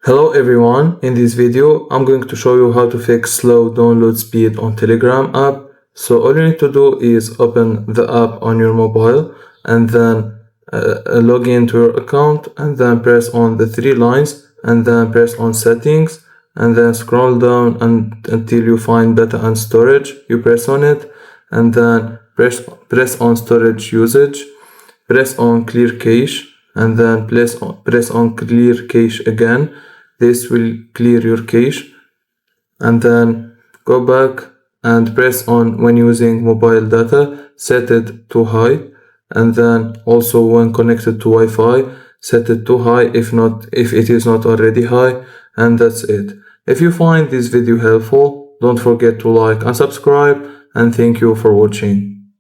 Hello everyone, in this video I'm going to show you how to fix slow download speed on Telegram app. So all you need to do is open the app on your mobile and then log into your account and then press on the three lines and then press on settings and then scroll down until you find data and storage. You press on it and then press on storage usage, press on clear cache and then press on clear cache again. This will clear your cache and then go back and press on when using mobile data, set it to high, and then also when connected to Wi-Fi, set it to high if it is not already high, and that's it. If you find this video helpful, don't forget to like and subscribe, and thank you for watching.